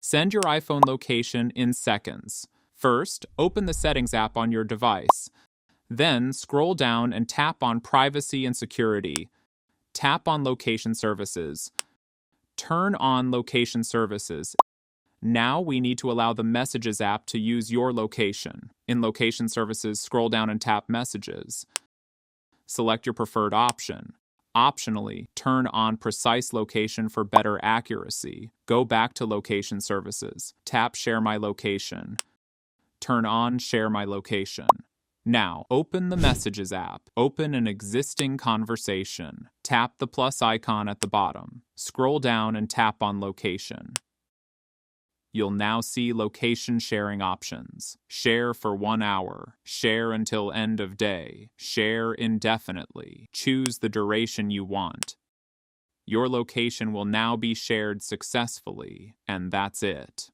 Send your iPhone location in seconds. First, open the Settings app on your device. Then, scroll down and tap on Privacy and Security. Tap on Location Services. Turn on Location Services. Now we need to allow the Messages app to use your location. In Location Services, scroll down and tap Messages. Select your preferred option. Optionally, turn on Precise Location for better accuracy. Go back to Location Services. Tap Share My Location. Turn on Share My Location. Now, open the Messages app. Open an existing conversation. Tap the plus icon at the bottom. Scroll down and tap on Location. You'll now see location sharing options. Share for 1 hour. Share until end of day. Share indefinitely. Choose the duration you want. Your location will now be shared successfully, and that's it.